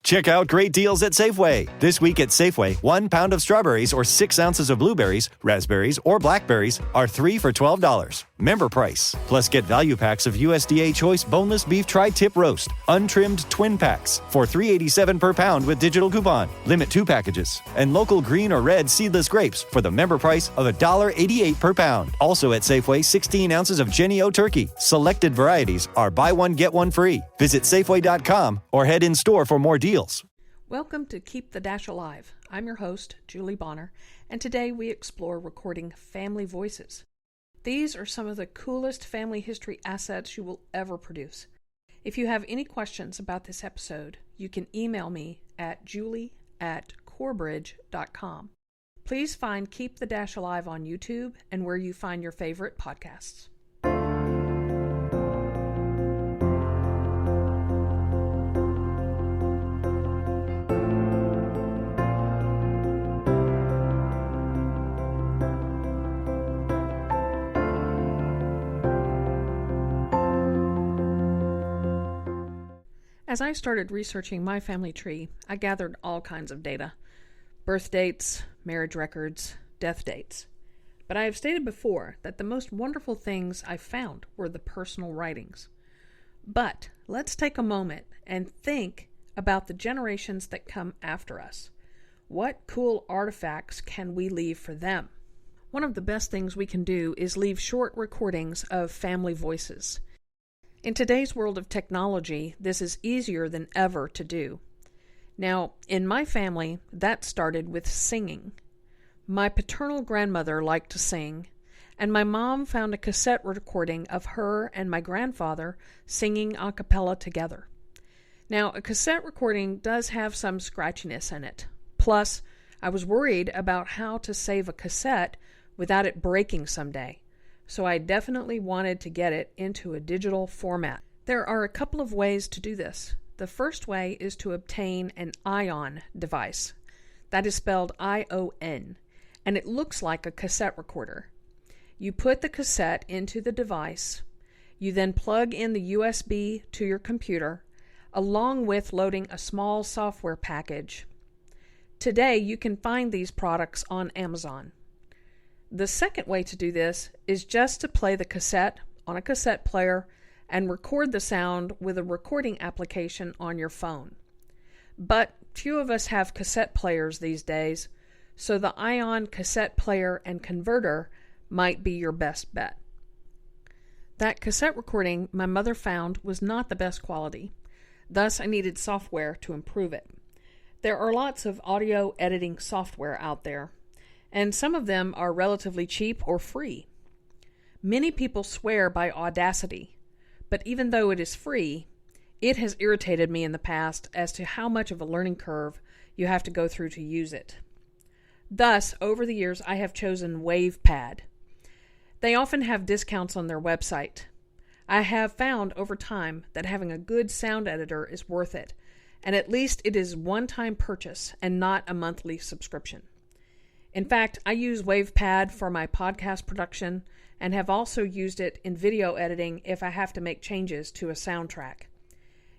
Check out great deals at Safeway. This week at Safeway, 1 pound of strawberries or 6 ounces of blueberries, raspberries, or blackberries are 3 for $12. Member price. Plus get value packs of USDA Choice Boneless Beef Tri-Tip Roast, untrimmed twin packs for $3.87 per pound with digital coupon. Limit 2 packages. And local green or red seedless grapes for the member price of $1.88 per pound. Also at Safeway, 16 ounces of Jennie-O turkey. Selected varieties are buy one, get one free. Visit Safeway.com or head in store for more deals. Welcome to Keep the Dash Alive. I'm your host, Julie Bonner, and today we explore recording family voices. These are some of the coolest family history assets you will ever produce. If you have any questions about this episode, you can email me at julie@corebridge.com. Please find Keep the Dash Alive on YouTube and where you find your favorite podcasts. As I started researching my family tree, I gathered all kinds of data. Birth dates, marriage records, death dates. But I have stated before that the most wonderful things I found were the personal writings. But let's take a moment and think about the generations that come after us. What cool artifacts can we leave for them? One of the best things we can do is leave short recordings of family voices. In today's world of technology, this is easier than ever to do. Now, in my family, that started with singing. My paternal grandmother liked to sing, and my mom found a cassette recording of her and my grandfather singing a cappella together. Now, a cassette recording does have some scratchiness in it. Plus, I was worried about how to save a cassette without it breaking someday. So I definitely wanted to get it into a digital format. There are a couple of ways to do this. The first way is to obtain an ION device. That is spelled I-O-N, and it looks like a cassette recorder. You put the cassette into the device. You then plug in the USB to your computer, along with loading a small software package. Today, you can find these products on Amazon. The second way to do this is just to play the cassette on a cassette player and record the sound with a recording application on your phone. But few of us have cassette players these days, so the ION cassette player and converter might be your best bet. That cassette recording my mother found was not the best quality. Thus, I needed software to improve it. There are lots of audio editing software out there, and some of them are relatively cheap or free. Many people swear by Audacity, but even though it is free, it has irritated me in the past as to how much of a learning curve you have to go through to use it. Thus, over the years, I have chosen WavePad. They often have discounts on their website. I have found over time that having a good sound editor is worth it, and at least it is one-time purchase and not a monthly subscription. In fact, I use WavePad for my podcast production and have also used it in video editing if I have to make changes to a soundtrack.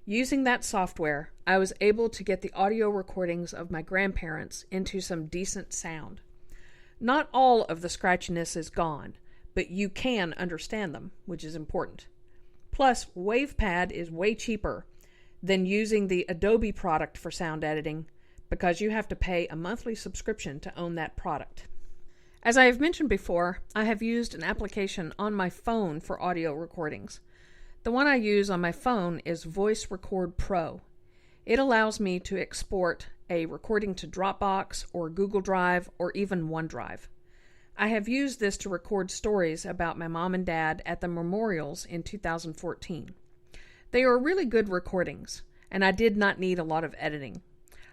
Using that software, I was able to get the audio recordings of my grandparents into some decent sound. Not all of the scratchiness is gone, but you can understand them, which is important. Plus, WavePad is way cheaper than using the Adobe product for sound editing, because you have to pay a monthly subscription to own that product. As I have mentioned before, I have used an application on my phone for audio recordings. The one I use on my phone is Voice Record Pro. It allows me to export a recording to Dropbox or Google Drive or even OneDrive. I have used this to record stories about my mom and dad at the memorials in 2014. They are really good recordings, and I did not need a lot of editing.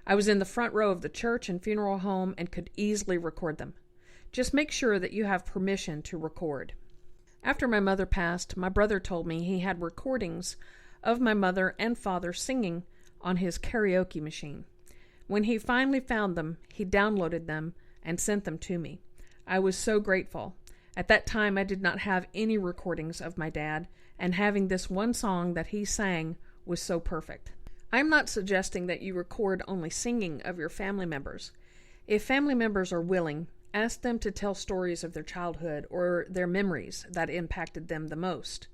I was in the front row of the church and funeral home and could easily record them. Just make sure that you have permission to record. After my mother passed, my brother told me he had recordings of my mother and father singing on his karaoke machine. When he finally found them, he downloaded them and sent them to me. I was so grateful. At that time, I did not have any recordings of my dad, and having this one song that he sang was so perfect. I'm not suggesting that you record only singing of your family members. If family members are willing, ask them to tell stories of their childhood or their memories that impacted them the most.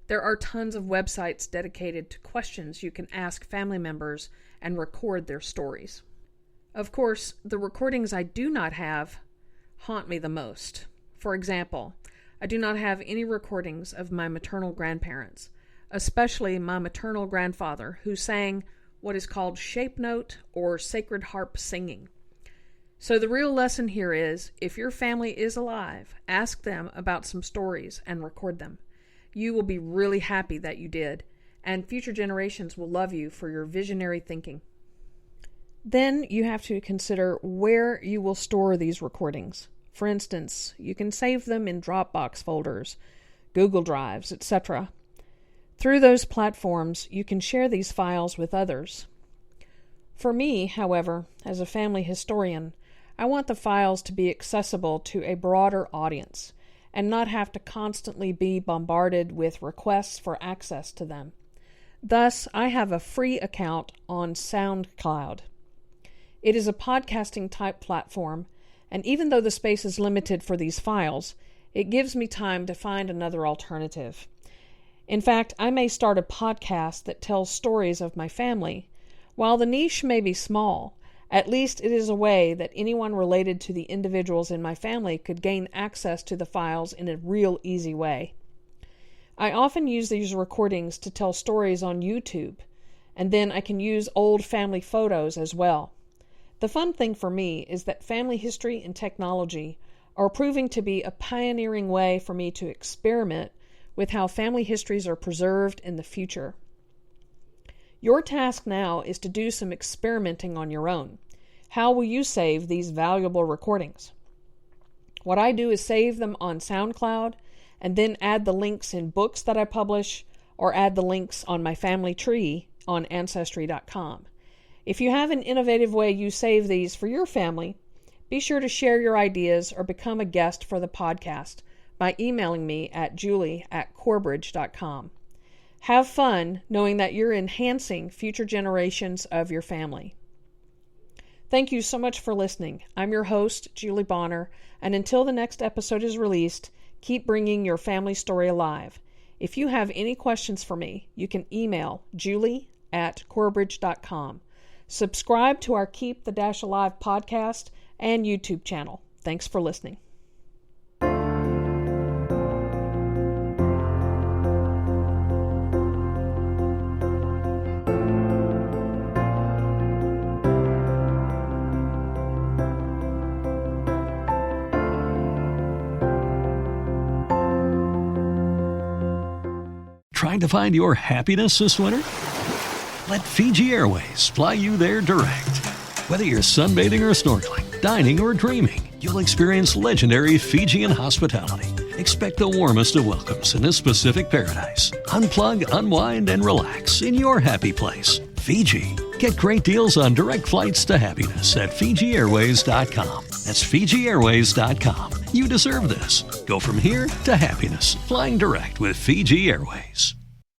There are tons of websites dedicated to questions you can ask family members and record their stories. Of course, the recordings I do not have haunt me the most. For example, I do not have any recordings of my maternal grandparents, especially my maternal grandfather, who sang what is called shape note or sacred harp singing. So the real lesson here is, if your family is alive, ask them about some stories and record them. You will be really happy that you did, and future generations will love you for your visionary thinking. Then you have to consider where you will store these recordings. For instance, you can save them in Dropbox folders, Google Drives, etc. Through those platforms, you can share these files with others. For me, however, as a family historian, I want the files to be accessible to a broader audience and not have to constantly be bombarded with requests for access to them. Thus, I have a free account on SoundCloud. It is a podcasting type platform, and even though the space is limited for these files, it gives me time to find another alternative. In fact, I may start a podcast that tells stories of my family. While the niche may be small, at least it is a way that anyone related to the individuals in my family could gain access to the files in a real easy way. I often use these recordings to tell stories on YouTube, and then I can use old family photos as well. The fun thing for me is that family history and technology are proving to be a pioneering way for me to experiment with how family histories are preserved in the future. Your task now is to do some experimenting on your own. How will you save these valuable recordings? What I do is save them on SoundCloud and then add the links in books that I publish or add the links on my family tree on Ancestry.com. If you have an innovative way you save these for your family, be sure to share your ideas or become a guest for the podcast by emailing me at julie@corbridge.com. Have fun knowing that you're enhancing future generations of your family. Thank you so much for listening. I'm your host, Julie Bonner, and until the next episode is released, keep bringing your family story alive. If you have any questions for me, you can email julie@corbridge.com. Subscribe to our Keep the Dash Alive podcast and YouTube channel. Thanks for listening. Trying to find your happiness this winter? Let Fiji Airways fly you there direct. Whether you're sunbathing or snorkeling, dining or dreaming, you'll experience legendary Fijian hospitality. Expect the warmest of welcomes in this Pacific paradise. Unplug, unwind, and relax in your happy place, Fiji. Get great deals on direct flights to happiness at FijiAirways.com. That's FijiAirways.com. You deserve this. Go from here to happiness, flying direct with Fiji Airways.